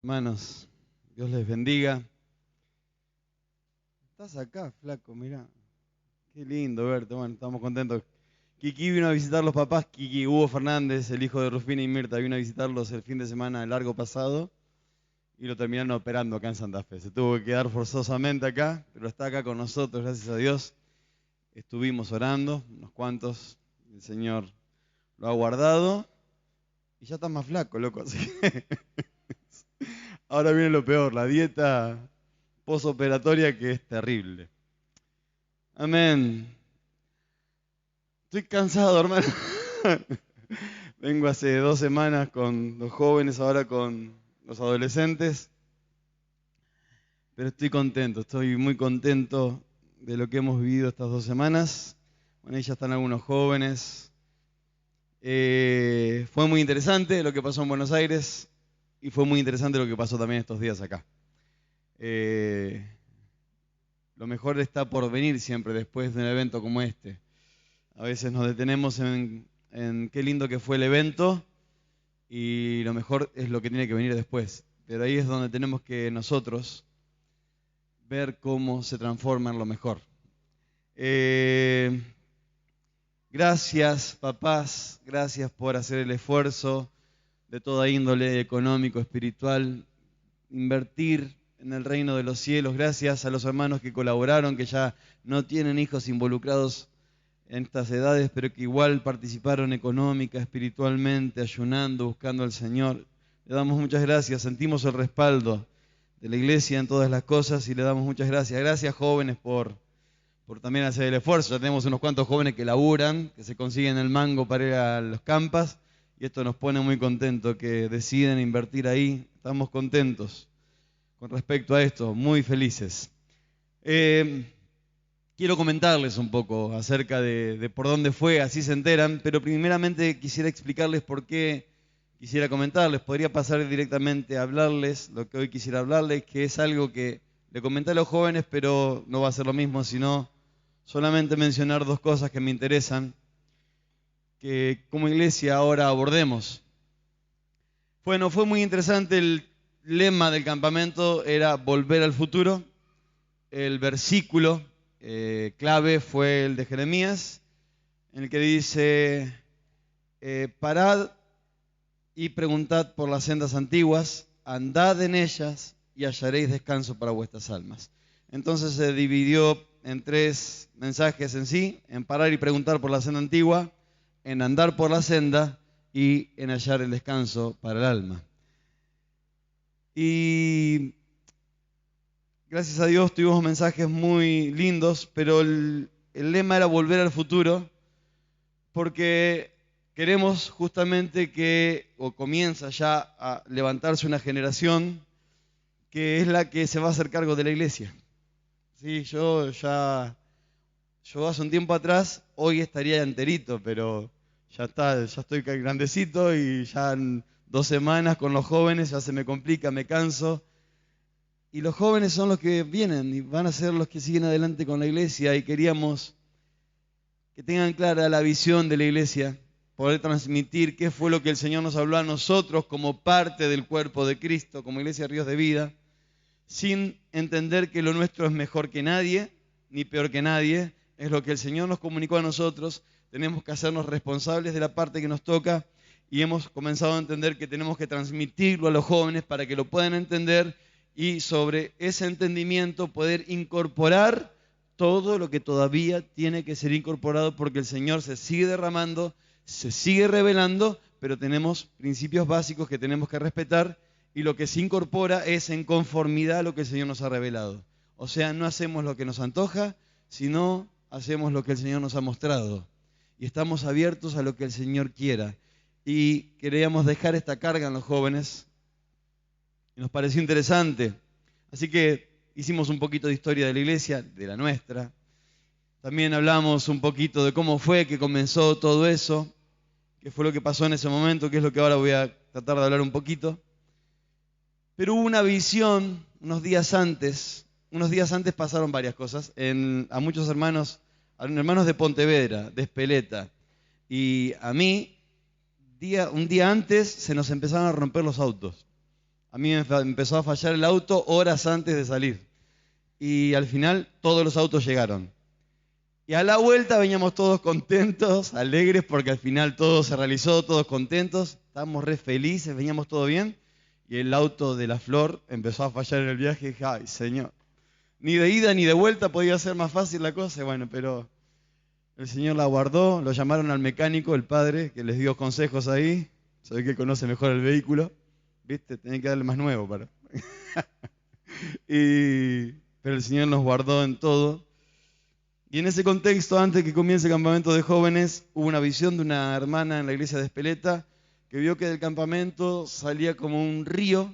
Hermanos, Dios les bendiga. Estás acá, flaco, mirá. Qué lindo verte, bueno, estamos contentos. Kiki vino a visitar los papás, Kiki, Hugo Fernández, el hijo de Rufina y Mirta, vino a visitarlos el fin de semana largo pasado y lo terminaron operando acá en Santa Fe. Se tuvo que quedar forzosamente acá, pero está acá con nosotros, gracias a Dios. Estuvimos orando, unos cuantos, el Señor lo ha guardado y ya está más flaco, loco, así que ahora viene lo peor, la dieta posoperatoria que es terrible. Amén. Estoy cansado, hermano. Vengo hace 2 semanas con los jóvenes, ahora con los adolescentes. Pero estoy muy contento de lo que hemos vivido estas 2 semanas. Bueno, ahí ya están algunos jóvenes. Fue muy interesante lo que pasó en Buenos Aires y fue muy interesante lo que pasó también estos días acá. Lo mejor está por venir siempre después de un evento como este. A veces nos detenemos en qué lindo que fue el evento y lo mejor es lo que tiene que venir después. Pero ahí es donde tenemos que nosotros ver cómo se transforma en lo mejor. Gracias, papás, gracias por hacer el esfuerzo de toda índole económico, espiritual, invertir en el reino de los cielos. Gracias a los hermanos que colaboraron, que ya no tienen hijos involucrados en estas edades, pero que igual participaron económica, espiritualmente, ayunando, buscando al Señor. Le damos muchas gracias, sentimos el respaldo de la iglesia en todas las cosas y le damos muchas gracias. Gracias, jóvenes, por también hacer el esfuerzo. Ya tenemos unos cuantos jóvenes que laburan, que se consiguen el mango para ir a los campas y esto nos pone muy contentos, que deciden invertir ahí. Estamos contentos con respecto a esto, muy felices. Quiero comentarles un poco acerca de por dónde fue, así se enteran, pero primeramente quisiera explicarles por qué quisiera comentarles. Podría pasar directamente a hablarles lo que hoy quisiera hablarles, que es algo que le comenté a los jóvenes, pero no va a ser lo mismo, sino solamente mencionar 2 cosas que me interesan, que como iglesia ahora abordemos. Bueno, fue muy interesante, el lema del campamento era volver al futuro. El versículo clave fue el de Jeremías, en el que dice, parad y preguntad por las sendas antiguas, andad en ellas y hallaréis descanso para vuestras almas. Entonces se dividió en 3 mensajes en sí, en parar y preguntar por la senda antigua, en andar por la senda y en hallar el descanso para el alma. Y gracias a Dios tuvimos mensajes muy lindos, pero el lema era volver al futuro, porque queremos justamente o comienza ya a levantarse una generación que es la que se va a hacer cargo de la iglesia. Sí, yo hace un tiempo atrás, hoy estaría enterito, pero ya estoy grandecito y ya en 2 semanas con los jóvenes ya se me complica, me canso. Y los jóvenes son los que vienen y van a ser los que siguen adelante con la iglesia y queríamos que tengan clara la visión de la iglesia, poder transmitir qué fue lo que el Señor nos habló a nosotros como parte del cuerpo de Cristo, como Iglesia Ríos de Vida, sin entender que lo nuestro es mejor que nadie, ni peor que nadie, es lo que el Señor nos comunicó a nosotros, tenemos que hacernos responsables de la parte que nos toca y hemos comenzado a entender que tenemos que transmitirlo a los jóvenes para que lo puedan entender y sobre ese entendimiento poder incorporar todo lo que todavía tiene que ser incorporado porque el Señor se sigue derramando, se sigue revelando, pero tenemos principios básicos que tenemos que respetar y lo que se incorpora es en conformidad a lo que el Señor nos ha revelado. O sea, no hacemos lo que nos antoja, sino hacemos lo que el Señor nos ha mostrado. Y estamos abiertos a lo que el Señor quiera. Y queríamos dejar esta carga en los jóvenes. Y nos pareció interesante. Así que hicimos un poquito de historia de la iglesia, de la nuestra. También hablamos un poquito de cómo fue que comenzó todo eso, qué fue lo que pasó en ese momento, qué es lo que ahora voy a tratar de hablar un poquito. Pero hubo una visión unos días antes pasaron varias cosas, a muchos hermanos de Pontevedra, de Espeleta, y a mí, un día antes se nos empezaron a romper los autos. A mí me empezó a fallar el auto horas antes de salir. Y al final todos los autos llegaron. Y a la vuelta veníamos todos contentos, alegres, porque al final todo se realizó, todos contentos. Estábamos re felices, veníamos todo bien. Y el auto de la Flor empezó a fallar en el viaje. Y dije, ay, Señor, ni de ida ni de vuelta podía ser más fácil la cosa. Y bueno, pero el Señor la guardó, lo llamaron al mecánico, el padre, que les dio consejos ahí. Se ve que conoce mejor el vehículo. ¿Viste? Tenía que darle más nuevo para. Pero el Señor nos guardó en todo. Y en ese contexto, antes que comience el campamento de jóvenes, hubo una visión de una hermana en la iglesia de Espeleta que vio que del campamento salía como un río,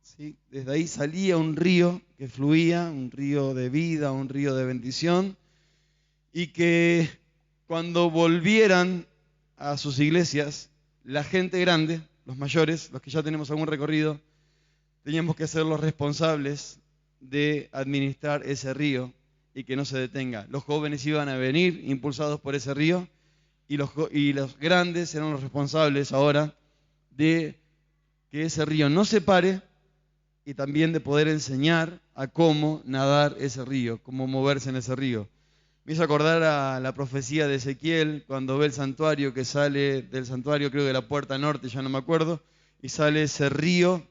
¿sí? Desde ahí salía un río que fluía, un río de vida, un río de bendición, y que cuando volvieran a sus iglesias, la gente grande, los mayores, los que ya tenemos algún recorrido, teníamos que ser los responsables de administrar ese río y que no se detenga. Los jóvenes iban a venir impulsados por ese río y los grandes eran los responsables ahora de que ese río no se pare y también de poder enseñar a cómo nadar ese río, cómo moverse en ese río. Me hizo acordar a la profecía de Ezequiel cuando ve el santuario, que sale del santuario, creo de la puerta norte, ya no me acuerdo, y sale ese río.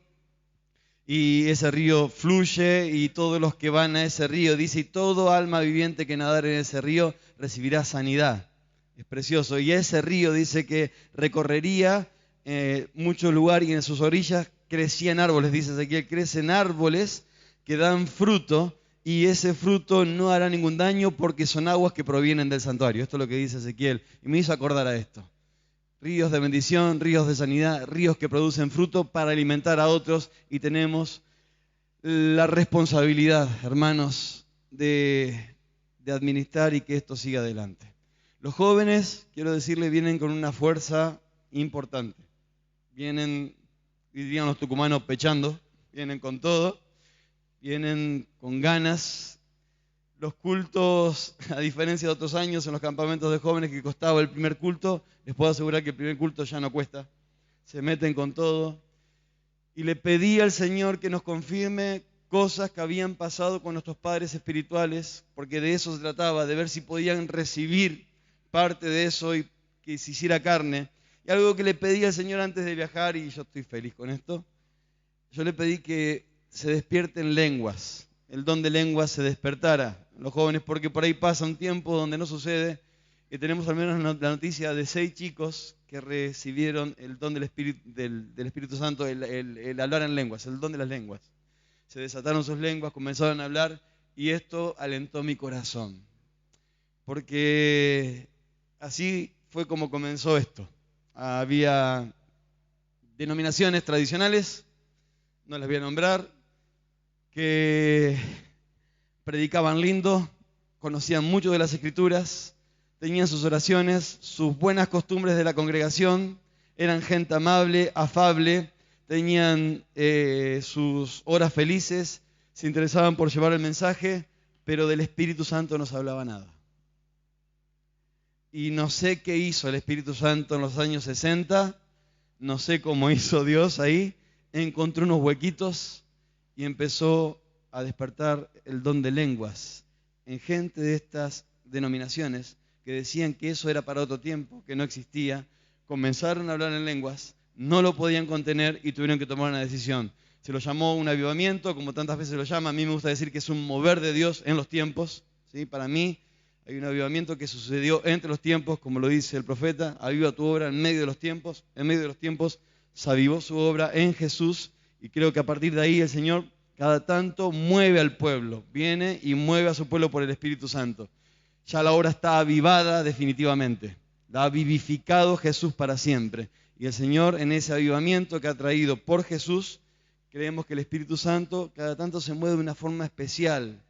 Y ese río fluye y todos los que van a ese río, dice, y todo alma viviente que nadar en ese río recibirá sanidad. Es precioso. Y ese río dice que recorrería muchos lugares y en sus orillas crecían árboles, dice Ezequiel, crecen árboles que dan fruto y ese fruto no hará ningún daño porque son aguas que provienen del santuario. Esto es lo que dice Ezequiel. Y me hizo acordar a esto. Ríos de bendición, ríos de sanidad, ríos que producen fruto para alimentar a otros y tenemos la responsabilidad, hermanos, de administrar y que esto siga adelante. Los jóvenes, quiero decirles, vienen con una fuerza importante. Vienen, dirían los tucumanos, pechando, vienen con todo, vienen con ganas. Los cultos, a diferencia de otros años en los campamentos de jóvenes que costaba el primer culto, les puedo asegurar que el primer culto ya no cuesta. Se meten con todo. Y le pedí al Señor que nos confirme cosas que habían pasado con nuestros padres espirituales, porque de eso se trataba, de ver si podían recibir parte de eso y que se hiciera carne. Y algo que le pedí al Señor antes de viajar, y yo estoy feliz con esto, yo le pedí que se despierten lenguas, el don de lenguas se despertara en los jóvenes, porque por ahí pasa un tiempo donde no sucede, y tenemos al menos la noticia de 6 chicos que recibieron el don del Espíritu Santo, el hablar en lenguas, el don de las lenguas. Se desataron sus lenguas, comenzaron a hablar, y esto alentó mi corazón, porque así fue como comenzó esto. Había denominaciones tradicionales, no las voy a nombrar, que predicaban lindo, conocían mucho de las Escrituras, tenían sus oraciones, sus buenas costumbres de la congregación, eran gente amable, afable, tenían sus horas felices, se interesaban por llevar el mensaje, pero del Espíritu Santo no se hablaba nada. Y no sé qué hizo el Espíritu Santo en los años 60, no sé cómo hizo Dios ahí, encontró unos huequitos y empezó a despertar el don de lenguas en gente de estas denominaciones que decían que eso era para otro tiempo, que no existía. Comenzaron a hablar en lenguas, no lo podían contener y tuvieron que tomar una decisión. Se lo llamó un avivamiento, como tantas veces lo llama. A mí me gusta decir que es un mover de Dios en los tiempos, ¿sí? Para mí hay un avivamiento que sucedió entre los tiempos, como lo dice el profeta, aviva tu obra en medio de los tiempos. En medio de los tiempos se avivó su obra en Jesús y creo que a partir de ahí el Señor cada tanto mueve al pueblo, viene y mueve a su pueblo por el Espíritu Santo. Ya la obra está avivada definitivamente, la ha vivificado Jesús para siempre. Y el Señor en ese avivamiento que ha traído por Jesús, creemos que el Espíritu Santo cada tanto se mueve de una forma especial.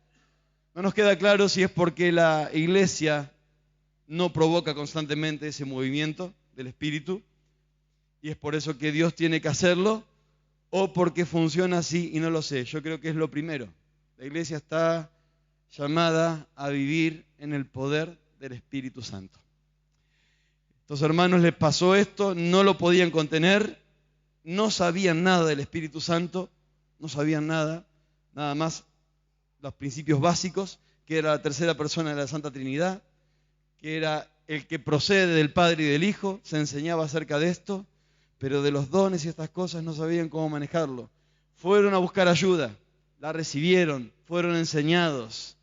No nos queda claro si es porque la iglesia no provoca constantemente ese movimiento del Espíritu y es por eso que Dios tiene que hacerlo, o porque funciona así y no lo sé. Yo creo que es lo primero. La iglesia está llamada a vivir en el poder del Espíritu Santo. Estos hermanos les pasó esto, no lo podían contener no sabían nada del Espíritu Santo, no sabían nada más los principios básicos, que era la tercera persona de la Santa Trinidad, que era el que procede del Padre y del Hijo, se enseñaba acerca de esto, pero de los dones y estas cosas no sabían cómo manejarlo. Fueron a buscar ayuda, la recibieron, fueron enseñados.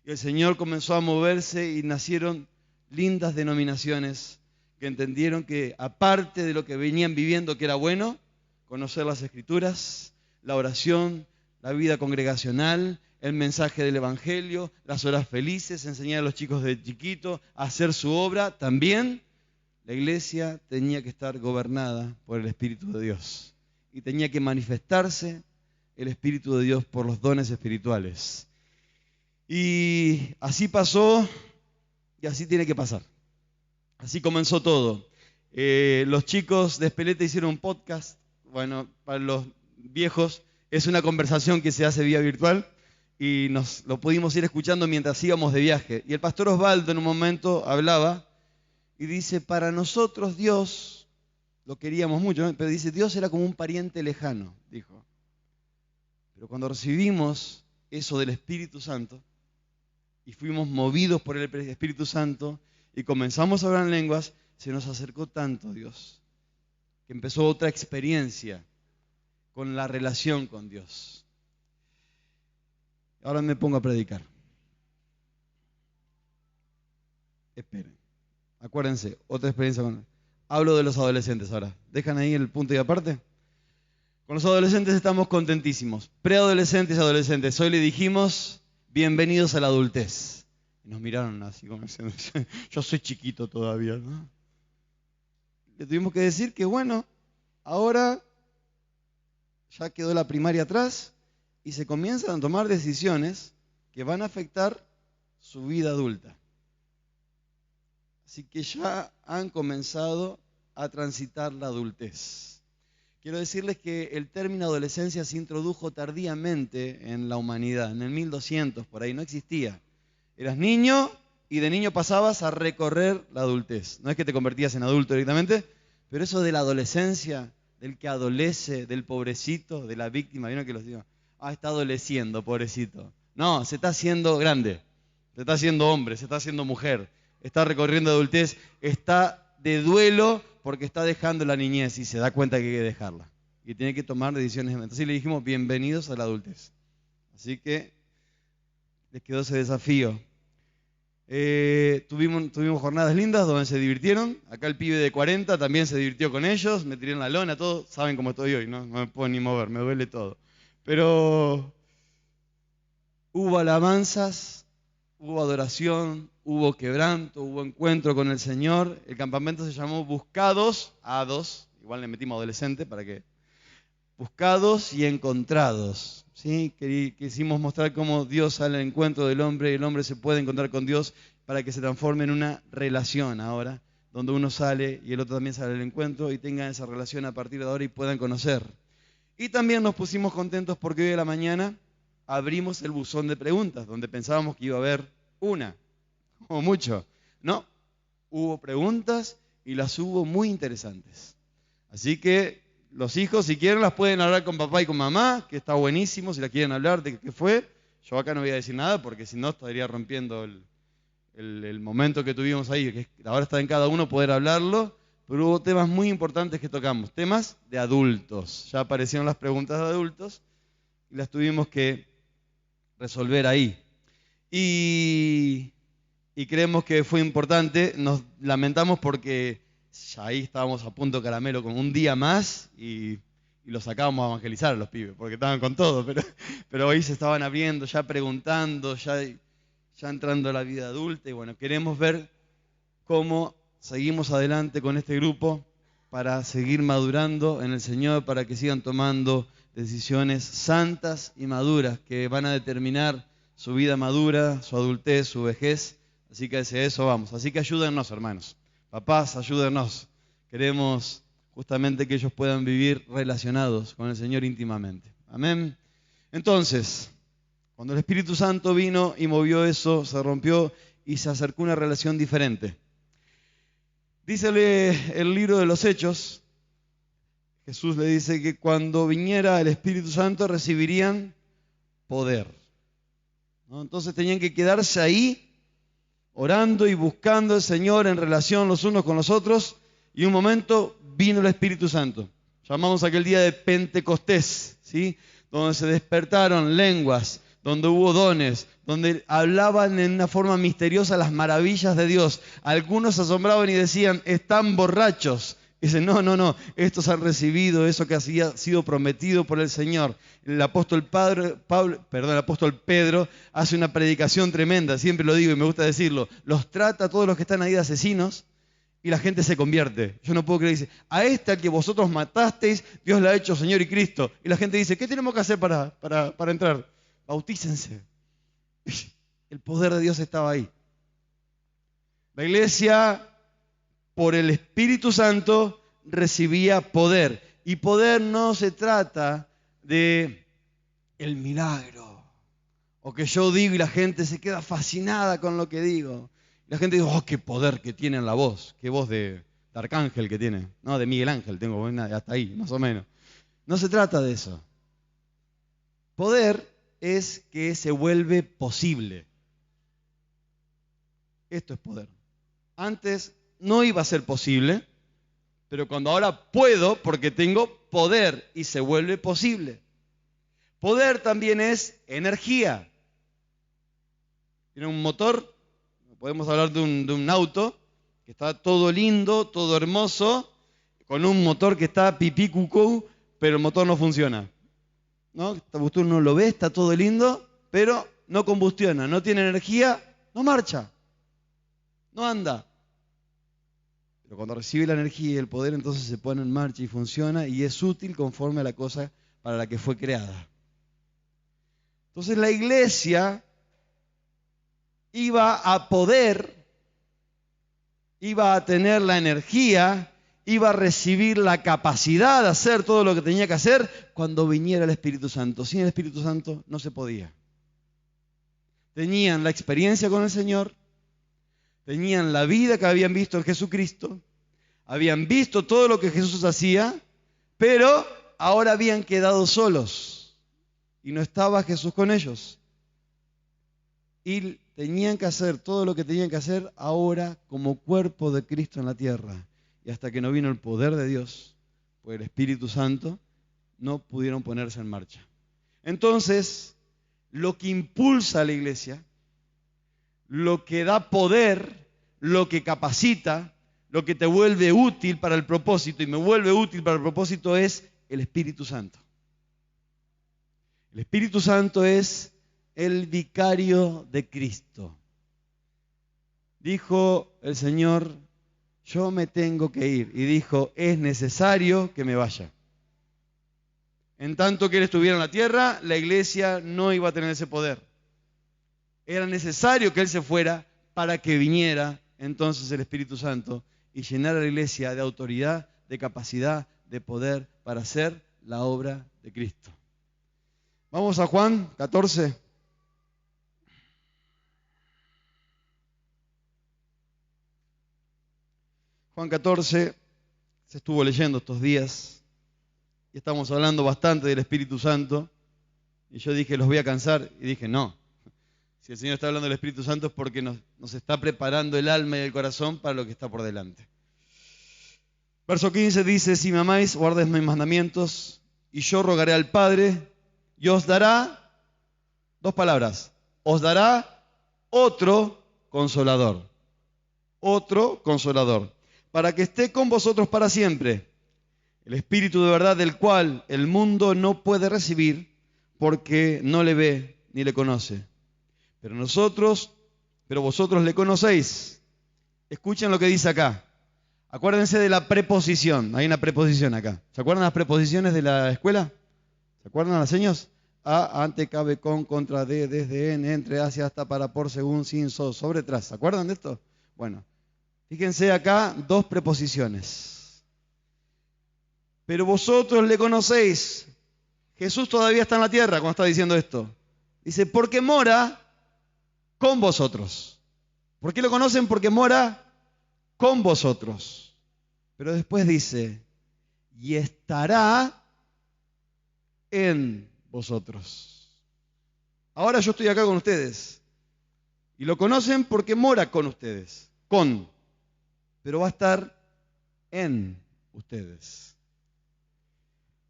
Y el Señor comenzó a moverse y nacieron lindas denominaciones que entendieron que aparte de lo que venían viviendo que era bueno, conocer las Escrituras, la oración, la vida congregacional, el mensaje del Evangelio, las horas felices, enseñar a los chicos de chiquito a hacer su obra, también la iglesia tenía que estar gobernada por el Espíritu de Dios y tenía que manifestarse el Espíritu de Dios por los dones espirituales. Y así pasó y así tiene que pasar. Así comenzó todo. Los chicos de Espeleta hicieron un podcast. Bueno, para los viejos es una conversación que se hace vía virtual y nos lo pudimos ir escuchando mientras íbamos de viaje. Y el pastor Osvaldo en un momento hablaba y dice, para nosotros Dios, lo queríamos mucho, ¿no? Pero dice, Dios era como un pariente lejano, dijo. Pero cuando recibimos eso del Espíritu Santo y fuimos movidos por el Espíritu Santo y comenzamos a hablar en lenguas, se nos acercó tanto Dios, que empezó otra experiencia con la relación con Dios. Ahora me pongo a predicar. Esperen. Acuérdense, otra experiencia con... Hablo de los adolescentes ahora. ¿Dejan ahí el punto y aparte? Con los adolescentes estamos contentísimos. Preadolescentes y adolescentes. Hoy le dijimos, bienvenidos a la adultez. Y nos miraron así como diciendo, yo soy chiquito todavía, ¿no? Le tuvimos que decir que bueno, ahora ya quedó la primaria atrás y se comienzan a tomar decisiones que van a afectar su vida adulta. Así que ya han comenzado a transitar la adultez. Quiero decirles que el término adolescencia se introdujo tardíamente en la humanidad, en el 1200, por ahí no existía. Eras niño y de niño pasabas a recorrer la adultez. No es que te convertías en adulto directamente, pero eso de la adolescencia, del que adolece, del pobrecito, de la víctima, ¿vieron que los digo? Está adoleciendo, pobrecito. No, se está haciendo grande, se está haciendo hombre, se está haciendo mujer, está recorriendo adultez, está de duelo porque está dejando la niñez y se da cuenta que hay que dejarla. Y tiene que tomar decisiones. Entonces le dijimos, bienvenidos a la adultez. Así que les quedó ese desafío. Tuvimos jornadas lindas donde se divirtieron. Acá el pibe de 40 también se divirtió con ellos. Me tiré en la lona, todo. Saben cómo estoy hoy, ¿no? No me puedo ni mover, me duele todo. Pero hubo alabanzas, hubo adoración, hubo quebranto, hubo encuentro con el Señor. El campamento se llamó Buscados, A2, igual le metimos adolescente para que... Buscados y encontrados. ¿Sí? Quisimos mostrar cómo Dios sale al encuentro del hombre y el hombre se puede encontrar con Dios para que se transforme en una relación ahora, donde uno sale y el otro también sale al encuentro y tengan esa relación a partir de ahora y puedan conocer. Y también nos pusimos contentos porque hoy a la mañana abrimos el buzón de preguntas, donde pensábamos que iba a haber una o mucho. No, hubo preguntas y las hubo muy interesantes. Así que los hijos, si quieren, las pueden hablar con papá y con mamá, que está buenísimo, si la quieren hablar de qué fue. Yo acá no voy a decir nada porque si no estaría rompiendo el momento que tuvimos ahí, que ahora está en cada uno poder hablarlo, pero hubo temas muy importantes que tocamos, temas de adultos. Ya aparecieron las preguntas de adultos y las tuvimos que resolver ahí. Y creemos que fue importante, nos lamentamos porque ya ahí estábamos a punto de caramelo con un día más y los sacábamos a evangelizar a los pibes, porque estaban con todo, pero ahí se estaban abriendo, ya preguntando, ya entrando a la vida adulta y bueno, queremos ver cómo seguimos adelante con este grupo para seguir madurando en el Señor, para que sigan tomando decisiones santas y maduras que van a determinar su vida madura, su adultez, su vejez. Así que hacia eso vamos. Así que ayúdennos, hermanos. Papás, ayúdennos. Queremos justamente que ellos puedan vivir relacionados con el Señor íntimamente. Amén. Entonces, cuando el Espíritu Santo vino y movió eso, se rompió y se acercó una relación diferente. Dícele el libro de los Hechos, Jesús le dice que cuando viniera el Espíritu Santo recibirían poder, ¿no? Entonces tenían que quedarse ahí orando y buscando al Señor en relación los unos con los otros, y un momento vino el Espíritu Santo. Llamamos aquel día de Pentecostés, ¿sí? Donde se despertaron lenguas, donde hubo dones, donde hablaban en una forma misteriosa las maravillas de Dios. Algunos se asombraban y decían, están borrachos. Y dicen, no, estos han recibido eso que había sido prometido por el Señor. El apóstol Pedro hace una predicación tremenda, siempre lo digo y me gusta decirlo. Los trata a todos los que están ahí de asesinos y la gente se convierte. Yo no puedo creer, dice, a este al que vosotros matasteis, Dios le ha hecho Señor y Cristo. Y la gente dice, ¿qué tenemos que hacer para entrar? Bautícense. El poder de Dios estaba ahí. La iglesia, por el Espíritu Santo, recibía poder. Y poder no se trata de el milagro, o que yo digo y la gente se queda fascinada con lo que digo. La gente dice, oh, qué poder que tiene en la voz, qué voz de arcángel que tiene. No, de Miguel Ángel tengo, hasta ahí, más o menos. No se trata de eso. Poder es que se vuelve posible. Esto es poder. Antes no iba a ser posible, pero cuando ahora puedo, porque tengo poder y se vuelve posible. Poder también es energía. Tiene un motor, podemos hablar de un auto, que está todo lindo, todo hermoso, con un motor que está pipí cucú, pero el motor no funciona, ¿no? Usted no lo ve, está todo lindo, pero no combustiona, no tiene energía, no marcha, no anda. Pero cuando recibe la energía y el poder, entonces se pone en marcha y funciona y es útil conforme a la cosa para la que fue creada. Entonces la iglesia iba a poder, iba a tener la energía, iba a recibir la capacidad de hacer todo lo que tenía que hacer cuando viniera el Espíritu Santo. Sin el Espíritu Santo no se podía. Tenían la experiencia con el Señor, tenían la vida que habían visto en Jesucristo, habían visto todo lo que Jesús hacía, pero ahora habían quedado solos y no estaba Jesús con ellos. Y tenían que hacer todo lo que tenían que hacer ahora como cuerpo de Cristo en la tierra. Y hasta que no vino el poder de Dios, por el Espíritu Santo, no pudieron ponerse en marcha. Entonces, lo que impulsa a la iglesia, lo que da poder, lo que capacita, lo que te vuelve útil para el propósito y me vuelve útil para el propósito es el Espíritu Santo. El Espíritu Santo es el vicario de Cristo. Dijo el Señor, yo me tengo que ir. Y dijo, es necesario que me vaya. En tanto que Él estuviera en la tierra, la iglesia no iba a tener ese poder. Era necesario que Él se fuera para que viniera entonces el Espíritu Santo y llenara a la iglesia de autoridad, de capacidad, de poder para hacer la obra de Cristo. Vamos a Juan 14. Juan 14, se estuvo leyendo estos días y estamos hablando bastante del Espíritu Santo y yo dije, los voy a cansar y dije, no. Si el Señor está hablando del Espíritu Santo es porque nos está preparando el alma y el corazón para lo que está por delante. Verso 15 dice, si me amáis, guardad mis mandamientos y yo rogaré al Padre y os dará, dos palabras, os dará otro consolador, para que esté con vosotros para siempre. El Espíritu de verdad del cual el mundo no puede recibir porque no le ve ni le conoce. Pero vosotros le conocéis. Escuchen lo que dice acá. Acuérdense de la preposición. Hay una preposición acá. ¿Se acuerdan las preposiciones de la escuela? ¿Se acuerdan las señas? A, ante, cabe, con, contra, de, desde, en, entre, hacia, hasta, para, por, según, sin, sobre, tras. ¿Se acuerdan de esto? Bueno, fíjense acá dos preposiciones. Pero vosotros le conocéis. Jesús todavía está en la tierra cuando está diciendo esto. Dice, porque mora con vosotros. ¿Por qué lo conocen? Porque mora con vosotros. Pero después dice, y estará en vosotros. Ahora yo estoy acá con ustedes y lo conocen porque mora con ustedes, pero va a estar en ustedes.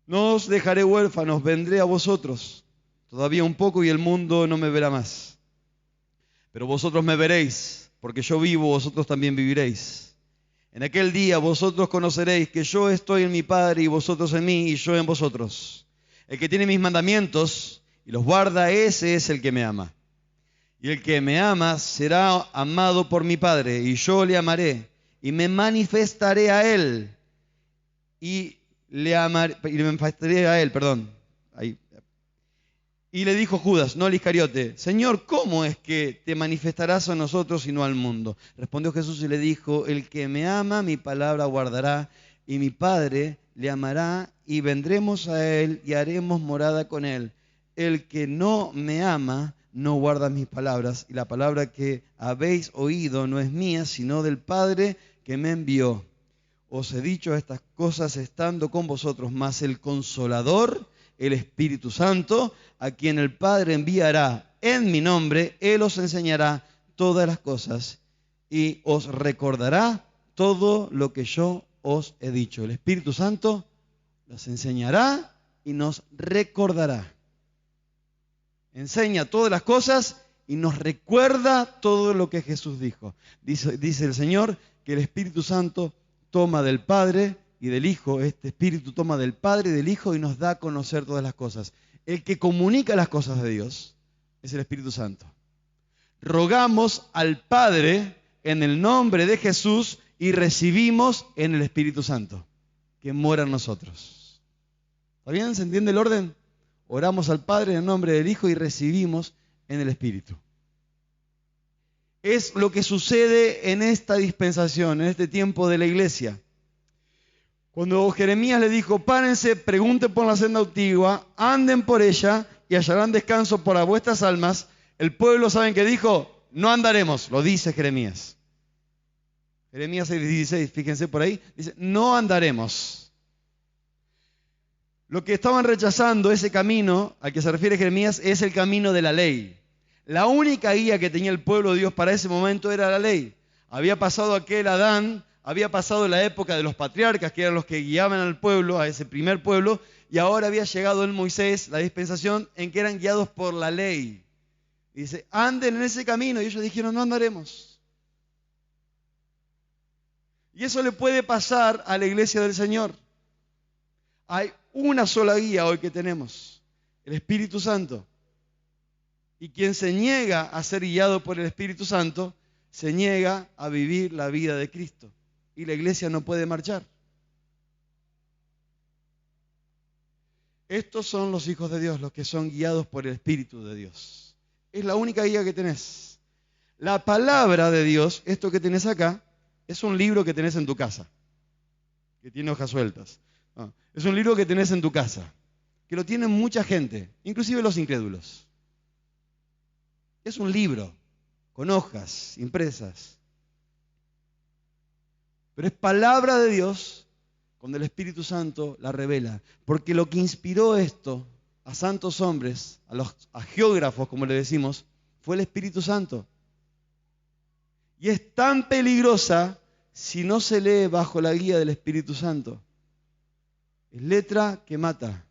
No os dejaré huérfanos, vendré a vosotros. Todavía un poco y el mundo no me verá más. Pero vosotros me veréis, porque yo vivo, vosotros también viviréis. En aquel día vosotros conoceréis que yo estoy en mi Padre y vosotros en mí y yo en vosotros. El que tiene mis mandamientos y los guarda, ese es el que me ama. Y el que me ama será amado por mi Padre, y yo le amaré y me manifestaré a él. Y le manifestaré a él, perdón. Ahí. Y le dijo Judas, no al Iscariote, Señor, ¿cómo es que te manifestarás a nosotros y no al mundo? Respondió Jesús y le dijo, el que me ama, mi palabra guardará, y mi Padre le amará, y vendremos a él y haremos morada con él. El que no me ama, no guarda mis palabras, y la palabra que habéis oído no es mía, sino del Padre que me envió. Os he dicho estas cosas estando con vosotros, mas el Consolador, el Espíritu Santo, a quien el Padre enviará en mi nombre, Él os enseñará todas las cosas y os recordará todo lo que yo os he dicho. El Espíritu Santo nos enseñará y nos recordará. Enseña todas las cosas y nos recuerda todo lo que Jesús dijo. Dice el Señor que el Espíritu Santo toma del Padre y del Hijo, este Espíritu toma del Padre y del Hijo y nos da a conocer todas las cosas. El que comunica las cosas de Dios es el Espíritu Santo. Rogamos al Padre en el nombre de Jesús y recibimos en el Espíritu Santo, que mora en nosotros. ¿Está bien? ¿Se entiende el orden? Oramos al Padre en el nombre del Hijo y recibimos en el Espíritu. Es lo que sucede en esta dispensación, en este tiempo de la iglesia. Cuando Jeremías le dijo, párense, pregunten por la senda antigua, anden por ella y hallarán descanso para vuestras almas, el pueblo, ¿saben qué dijo? No andaremos, lo dice Jeremías. Jeremías 6:16, fíjense por ahí, dice, no andaremos. Lo que estaban rechazando, ese camino al que se refiere Jeremías, es el camino de la ley. La única guía que tenía el pueblo de Dios para ese momento era la ley. Había pasado aquel Adán, había pasado la época de los patriarcas, que eran los que guiaban al pueblo, a ese primer pueblo, y ahora había llegado el Moisés, la dispensación, en que eran guiados por la ley. Y dice, anden en ese camino, y ellos dijeron, no andaremos. Y eso le puede pasar a la iglesia del Señor. Hay una sola guía hoy que tenemos, el Espíritu Santo. Y quien se niega a ser guiado por el Espíritu Santo, se niega a vivir la vida de Cristo. Y la iglesia no puede marchar. Estos son los hijos de Dios, los que son guiados por el Espíritu de Dios. Es la única guía que tenés. La palabra de Dios, esto que tenés acá, es un libro que tenés en tu casa, que tiene hojas sueltas. Es un libro que tenés en tu casa, que lo tiene mucha gente, inclusive los incrédulos. Es un libro con hojas impresas. Pero es palabra de Dios cuando el Espíritu Santo la revela. Porque lo que inspiró esto a santos hombres, a geógrafos, como le decimos, fue el Espíritu Santo. Y es tan peligrosa si no se lee bajo la guía del Espíritu Santo. Es letra que mata.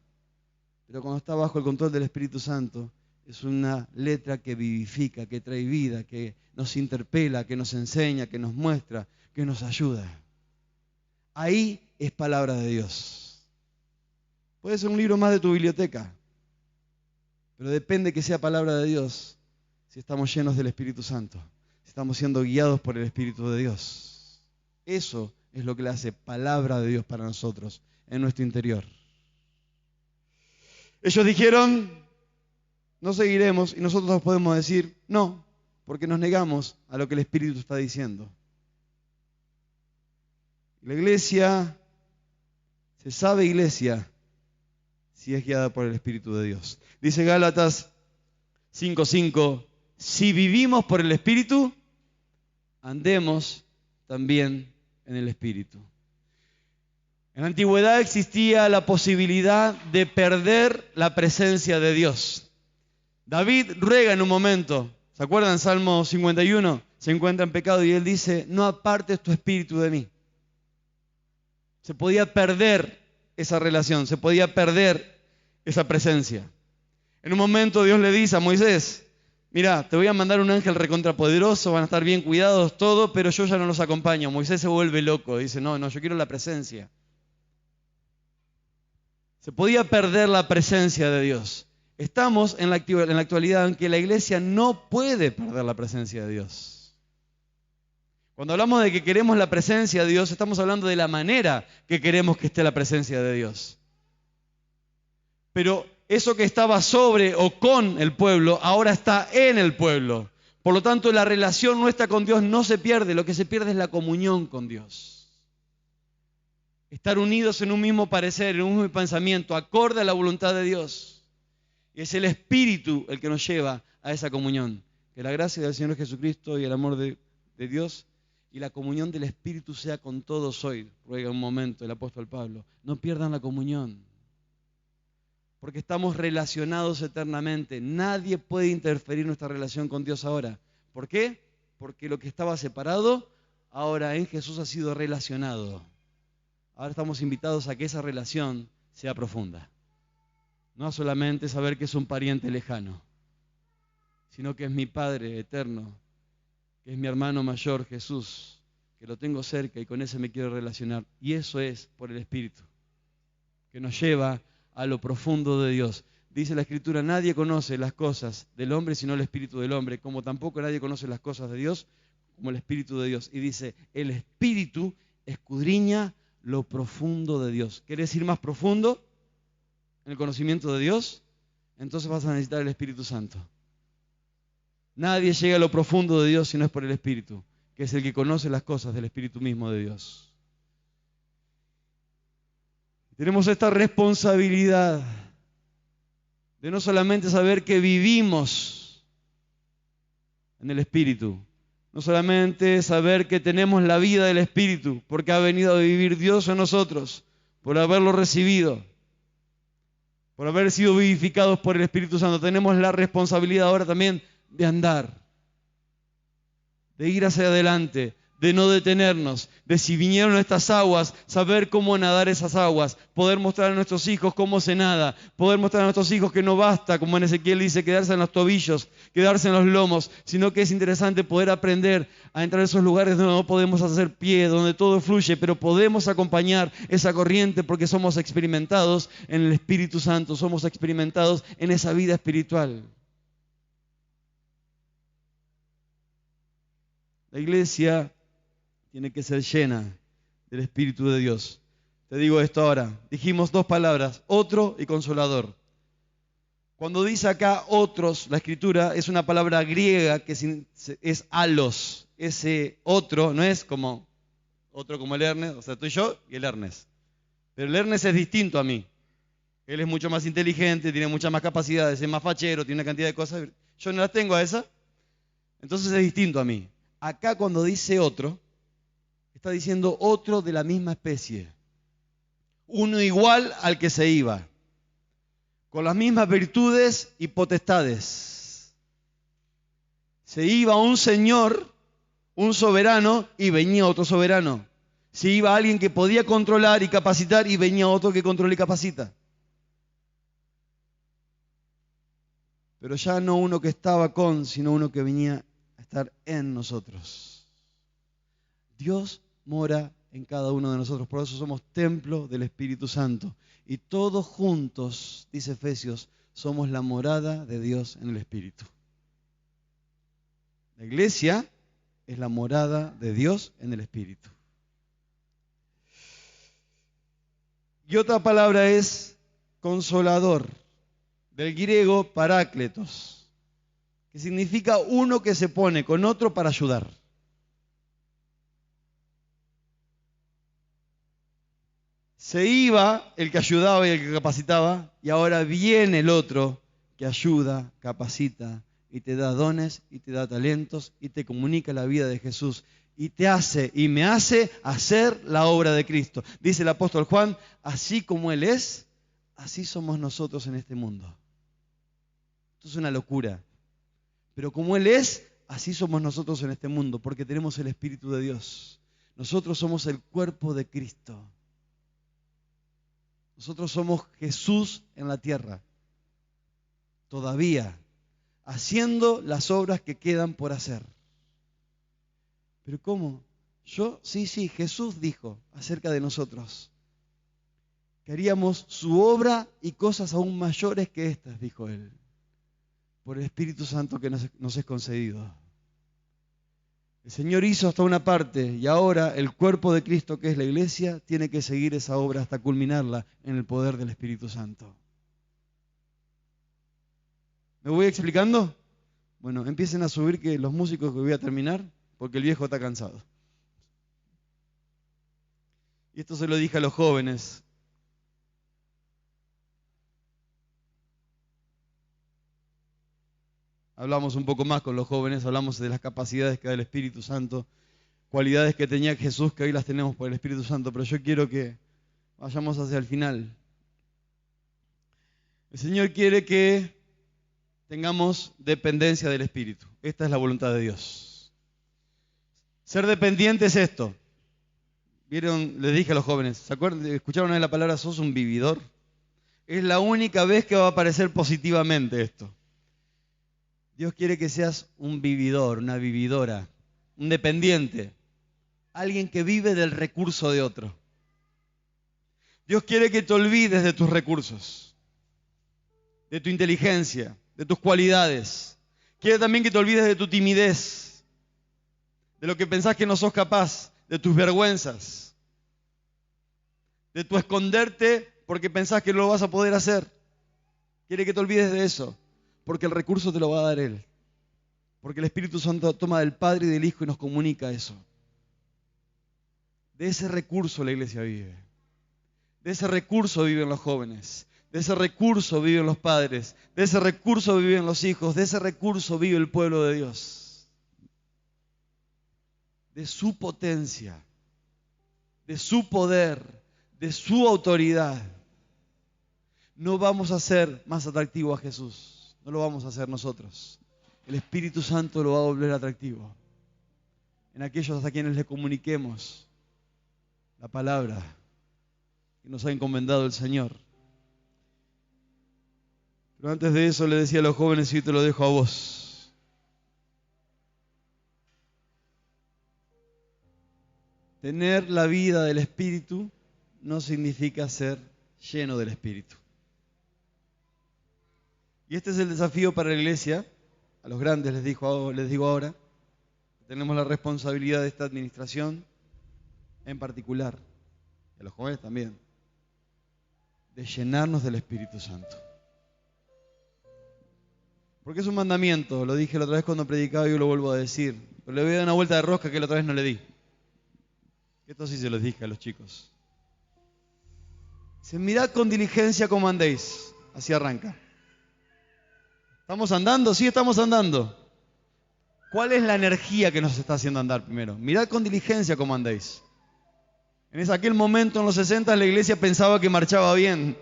Pero cuando está bajo el control del Espíritu Santo, es una letra que vivifica, que trae vida, que nos interpela, que nos enseña, que nos muestra, que nos ayuda. Ahí es palabra de Dios. Puede ser un libro más de tu biblioteca, pero depende que sea palabra de Dios si estamos llenos del Espíritu Santo, si estamos siendo guiados por el Espíritu de Dios. Eso es lo que le hace palabra de Dios para nosotros en nuestro interior. Ellos dijeron, no seguiremos, y nosotros podemos decir, no, porque nos negamos a lo que el Espíritu está diciendo. La iglesia se sabe iglesia si es guiada por el Espíritu de Dios. Dice Gálatas 5:5, si vivimos por el Espíritu, andemos también en el Espíritu. En la antigüedad existía la posibilidad de perder la presencia de Dios. David ruega en un momento, ¿se acuerdan? Salmo 51, se encuentra en pecado y él dice, no apartes tu espíritu de mí. Se podía perder esa relación, se podía perder esa presencia. En un momento Dios le dice a Moisés, mira, te voy a mandar un ángel recontrapoderoso, van a estar bien cuidados, todo, pero yo ya no los acompaño. Moisés se vuelve loco, dice, no, yo quiero la presencia. Se podía perder la presencia de Dios. Estamos en la actualidad en que la iglesia no puede perder la presencia de Dios. Cuando hablamos de que queremos la presencia de Dios, estamos hablando de la manera que queremos que esté la presencia de Dios. Pero eso que estaba sobre o con el pueblo, ahora está en el pueblo. Por lo tanto, la relación nuestra con Dios no se pierde, lo que se pierde es la comunión con Dios. Estar unidos en un mismo parecer, en un mismo pensamiento, acorde a la voluntad de Dios. Y es el Espíritu el que nos lleva a esa comunión. Que la gracia del Señor Jesucristo y el amor de Dios y la comunión del Espíritu sea con todos hoy. Ruega un momento el apóstol Pablo. No pierdan la comunión. Porque estamos relacionados eternamente. Nadie puede interferir en nuestra relación con Dios ahora. ¿Por qué? Porque lo que estaba separado, ahora en Jesús ha sido relacionado. Ahora estamos invitados a que esa relación sea profunda. No solamente saber que es un pariente lejano, sino que es mi Padre eterno, que es mi hermano mayor Jesús, que lo tengo cerca y con ese me quiero relacionar. Y eso es por el Espíritu, que nos lleva a lo profundo de Dios. Dice la Escritura, nadie conoce las cosas del hombre sino el Espíritu del hombre, como tampoco nadie conoce las cosas de Dios como el Espíritu de Dios. Y dice, el Espíritu escudriña lo profundo de Dios. ¿Querés ir más profundo en el conocimiento de Dios? Entonces vas a necesitar el Espíritu Santo. Nadie llega a lo profundo de Dios si no es por el Espíritu, que es el que conoce las cosas del Espíritu mismo de Dios. Tenemos esta responsabilidad de no solamente saber que vivimos en el Espíritu, no solamente saber que tenemos la vida del Espíritu, porque ha venido a vivir Dios en nosotros, por haberlo recibido, por haber sido vivificados por el Espíritu Santo. Tenemos la responsabilidad ahora también de andar, de ir hacia adelante, de no detenernos, de si vinieron estas aguas, saber cómo nadar esas aguas, poder mostrar a nuestros hijos cómo se nada, poder mostrar a nuestros hijos que no basta, como en Ezequiel dice, quedarse en los tobillos, quedarse en los lomos, sino que es interesante poder aprender a entrar en esos lugares donde no podemos hacer pie, donde todo fluye, pero podemos acompañar esa corriente porque somos experimentados en el Espíritu Santo, somos experimentados en esa vida espiritual. La iglesia tiene que ser llena del Espíritu de Dios. Te digo esto ahora. Dijimos dos palabras, otro y consolador. Cuando dice acá otros, la Escritura es una palabra griega que es alos. Ese otro no es como otro como el Ernest, o sea, estoy yo y el Ernest. Pero el Ernest es distinto a mí. Él es mucho más inteligente, tiene muchas más capacidades, es más fachero, tiene una cantidad de cosas. Yo no las tengo a esa. Entonces es distinto a mí. Acá cuando dice otro, está diciendo otro de la misma especie. Uno igual al que se iba. Con las mismas virtudes y potestades. Se iba un señor, un soberano, y venía otro soberano. Se iba alguien que podía controlar y capacitar, y venía otro que controla y capacita. Pero ya no uno que estaba con, sino uno que venía a estar en nosotros. Dios mora en cada uno de nosotros, por eso somos templo del Espíritu Santo. Y todos juntos, dice Efesios, somos la morada de Dios en el Espíritu. La iglesia es la morada de Dios en el Espíritu. Y otra palabra es consolador, del griego parácletos, que significa uno que se pone con otro para ayudar. Se iba el que ayudaba y el que capacitaba, y ahora viene el otro que ayuda, capacita y te da dones y te da talentos y te comunica la vida de Jesús. y te hace y me hace hacer la obra de Cristo. Dice el apóstol Juan, así como Él es, así somos nosotros en este mundo. Esto es una locura. Pero como Él es, así somos nosotros en este mundo, porque tenemos el Espíritu de Dios. Nosotros somos el cuerpo de Cristo. Nosotros somos Jesús en la tierra. Todavía, haciendo las obras que quedan por hacer. ¿Pero cómo? Sí, Jesús dijo acerca de nosotros que haríamos su obra y cosas aún mayores que estas, dijo Él, por el Espíritu Santo que nos es concedido. El Señor hizo hasta una parte y ahora el cuerpo de Cristo, que es la iglesia, tiene que seguir esa obra hasta culminarla en el poder del Espíritu Santo. ¿Me voy explicando? Bueno, empiecen a subir que los músicos que voy a terminar, porque el viejo está cansado. Y esto se lo dije a los jóvenes. Hablamos un poco más con los jóvenes, hablamos de las capacidades que da el Espíritu Santo, cualidades que tenía Jesús que hoy las tenemos por el Espíritu Santo, pero yo quiero que vayamos hacia el final. El Señor quiere que tengamos dependencia del Espíritu. Esta es la voluntad de Dios. Ser dependiente es esto. ¿Vieron? Les dije a los jóvenes, ¿se acuerdan? ¿Escucharon la palabra sos un vividor? Es la única vez que va a aparecer positivamente esto. Dios quiere que seas un vividor, una vividora, un dependiente, alguien que vive del recurso de otro. Dios quiere que te olvides de tus recursos, de tu inteligencia, de tus cualidades. Quiere también que te olvides de tu timidez, de lo que pensás que no sos capaz, de tus vergüenzas, de tu esconderte porque pensás que no lo vas a poder hacer. Quiere que te olvides de eso. Porque el recurso te lo va a dar Él. Porque el Espíritu Santo toma del Padre y del Hijo y nos comunica eso. De ese recurso la iglesia vive. De ese recurso viven los jóvenes. De ese recurso viven los padres. De ese recurso viven los hijos. De ese recurso vive el pueblo de Dios. De su potencia. De su poder. De su autoridad. No vamos a hacer más atractivo a Jesús. No lo vamos a hacer nosotros. El Espíritu Santo lo va a volver atractivo. En aquellos a quienes le comuniquemos la palabra que nos ha encomendado el Señor. Pero antes de eso le decía a los jóvenes, y te lo dejo a vos. Tener la vida del Espíritu no significa ser lleno del Espíritu. Y este es el desafío para la iglesia. A los grandes les digo ahora, tenemos la responsabilidad de esta administración en particular, y a los jóvenes también, de llenarnos del Espíritu Santo. Porque es un mandamiento, lo dije la otra vez cuando predicaba y yo lo vuelvo a decir, pero le voy a dar una vuelta de rosca que la otra vez no le di. Esto sí se los dije a los chicos. Dice, mirad con diligencia cómo andéis. Así arranca. ¿Estamos andando? Sí, estamos andando. ¿Cuál es la energía que nos está haciendo andar primero? Mirad con diligencia cómo andéis. En aquel momento, en los 60, la iglesia pensaba que marchaba bien.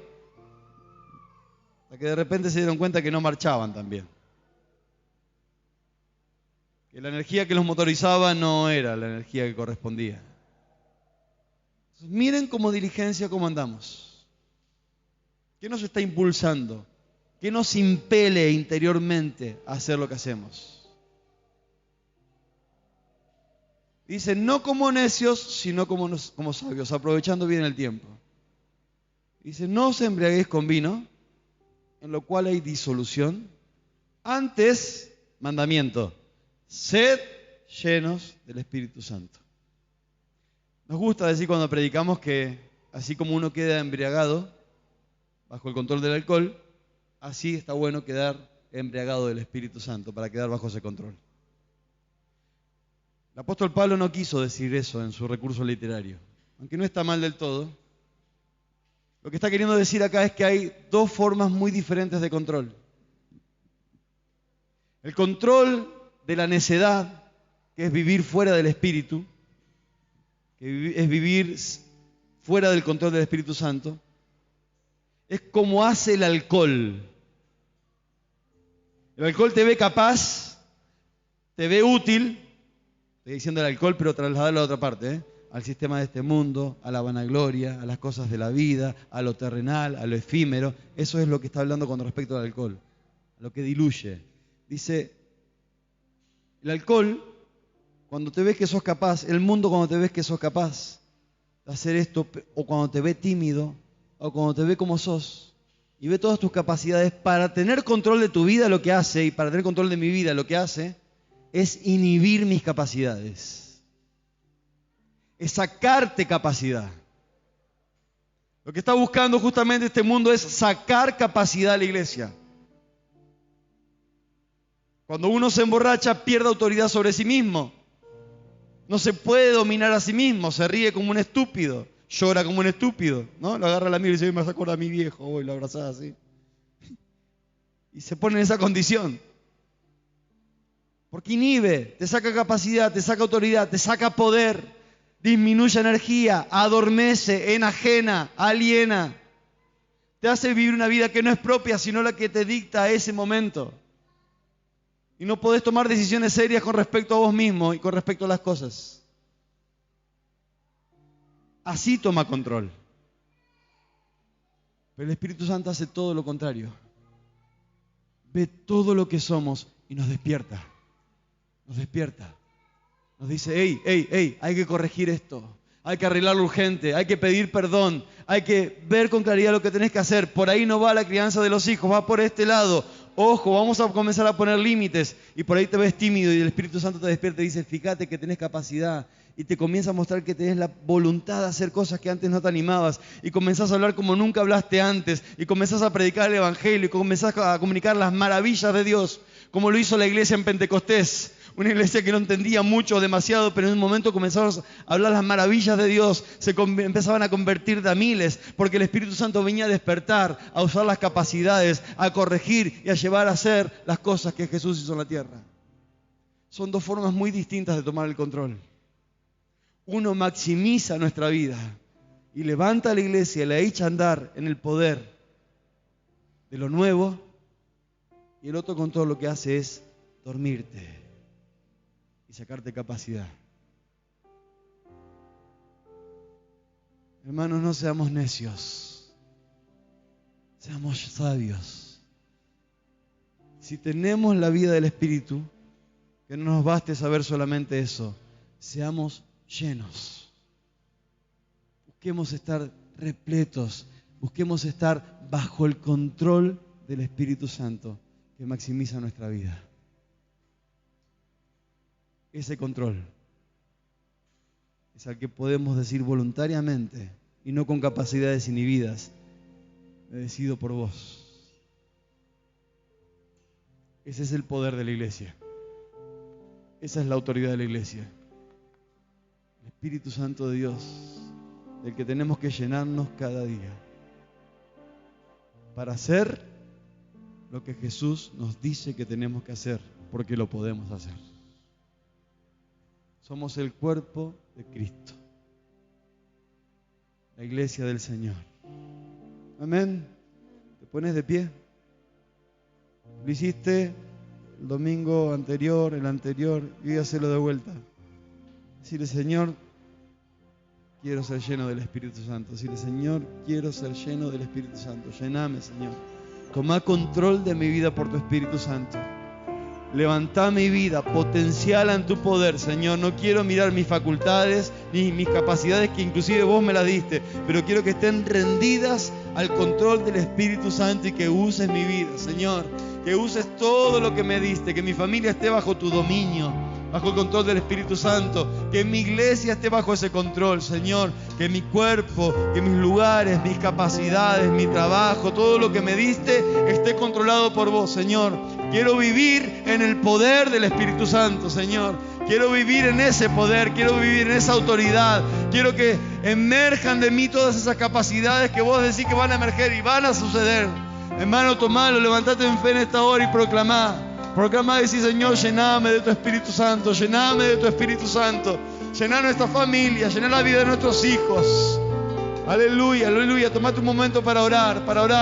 Hasta que de repente se dieron cuenta que no marchaban tan bien. Que la energía que los motorizaba no era la energía que correspondía. Entonces, miren como diligencia cómo andamos. ¿Qué nos está impulsando? ¿Qué nos impele interiormente a hacer lo que hacemos? Dice, no como necios, sino como sabios, aprovechando bien el tiempo. Dice, no os embriaguéis con vino, en lo cual hay disolución. Antes, mandamiento, sed llenos del Espíritu Santo. Nos gusta decir cuando predicamos que así como uno queda embriagado bajo el control del alcohol, así está bueno quedar embriagado del Espíritu Santo para quedar bajo ese control. El apóstol Pablo no quiso decir eso en su recurso literario, aunque no está mal del todo. Lo que está queriendo decir acá es que hay dos formas muy diferentes de control. El control de la necedad que es vivir fuera del Espíritu, que es vivir fuera del control del Espíritu Santo, es como hace el alcohol. El alcohol te ve capaz, te ve útil, estoy diciendo el alcohol, pero trasladarlo a otra parte, al sistema de este mundo, a la vanagloria, a las cosas de la vida, a lo terrenal, a lo efímero. Eso es lo que está hablando con respecto al alcohol, a lo que diluye. Dice, el alcohol, cuando te ves que sos capaz, el mundo cuando te ves que sos capaz de hacer esto, o cuando te ve tímido, o cuando te ve como sos, y ve todas tus capacidades, para tener control de tu vida lo que hace, y para tener control de mi vida lo que hace, es inhibir mis capacidades. Es sacarte capacidad. Lo que está buscando justamente este mundo es sacar capacidad a la iglesia. Cuando uno se emborracha, pierde autoridad sobre sí mismo. No se puede dominar a sí mismo, se ríe como un estúpido, llora como un estúpido, ¿no? Lo agarra la mira y dice, me vas a acordar a mi viejo, y lo abrazaba así. Y se pone en esa condición. Porque inhibe, te saca capacidad, te saca autoridad, te saca poder, disminuye energía, adormece, enajena, aliena. Te hace vivir una vida que no es propia, sino la que te dicta ese momento. Y no podés tomar decisiones serias con respecto a vos mismo y con respecto a las cosas. Así toma control. Pero el Espíritu Santo hace todo lo contrario. Ve todo lo que somos y nos despierta. Nos despierta. Nos dice, hey, hay que corregir esto. Hay que arreglarlo urgente. Hay que pedir perdón. Hay que ver con claridad lo que tenés que hacer. Por ahí no va la crianza de los hijos, va por este lado. Ojo, vamos a comenzar a poner límites. Y por ahí te ves tímido y el Espíritu Santo te despierta y dice, fíjate que tenés capacidad. Y te comienza a mostrar que tenés la voluntad de hacer cosas que antes no te animabas. Y comenzás a hablar como nunca hablaste antes. Y comenzás a predicar el Evangelio. Y comenzás a comunicar las maravillas de Dios. Como lo hizo la iglesia en Pentecostés. Una iglesia que no entendía mucho o demasiado, pero en un momento comenzamos a hablar las maravillas de Dios. Empezaban a convertir de a miles, porque el Espíritu Santo venía a despertar, a usar las capacidades, a corregir y a llevar a hacer las cosas que Jesús hizo en la tierra. Son dos formas muy distintas de tomar el control. Uno maximiza nuestra vida y levanta a la iglesia y la echa a andar en el poder de lo nuevo, y el otro con todo lo que hace es dormirte y sacarte capacidad. Hermanos, no seamos necios, seamos sabios. Si tenemos la vida del Espíritu, que no nos baste saber solamente eso, seamos llenos. Busquemos estar repletos, busquemos estar bajo el control del Espíritu Santo que maximiza nuestra vida. Ese control es al que podemos decir voluntariamente y no con capacidades inhibidas, me decido por vos. Ese es el poder de la iglesia. Esa es la autoridad de la iglesia. El Espíritu Santo de Dios, del que tenemos que llenarnos cada día para hacer lo que Jesús nos dice que tenemos que hacer, porque lo podemos hacer. Somos el cuerpo de Cristo, la iglesia del Señor. Amén. ¿Te pones de pie? Lo hiciste el domingo anterior, el anterior, y voy a hacerlo de vuelta. Decirle, Señor, quiero ser lleno del Espíritu Santo. Decirle, Señor, quiero ser lleno del Espíritu Santo. Llename, Señor. Toma control de mi vida por tu Espíritu Santo. Levantá mi vida, potenciala en tu poder, Señor. No quiero mirar mis facultades ni mis capacidades, que inclusive vos me las diste, pero quiero que estén rendidas al control del Espíritu Santo y que uses mi vida, Señor. Que uses todo lo que me diste, que mi familia esté bajo tu dominio, bajo el control del Espíritu Santo, que mi iglesia esté bajo ese control, Señor, que mi cuerpo, que mis lugares, mis capacidades, mi trabajo, todo lo que me diste esté controlado por vos, Señor. Quiero vivir en el poder del Espíritu Santo, Señor. Quiero vivir en ese poder, quiero vivir en esa autoridad. Quiero que emerjan de mí todas esas capacidades que vos decís que van a emerger y van a suceder. Hermano, tomalo, levantate en fe en esta hora y proclamá. Proclama y decir: Señor, llename de tu Espíritu Santo, llename de tu Espíritu Santo. Llena nuestra familia, llena la vida de nuestros hijos. Aleluya, aleluya. Tomate un momento para orar, para orar.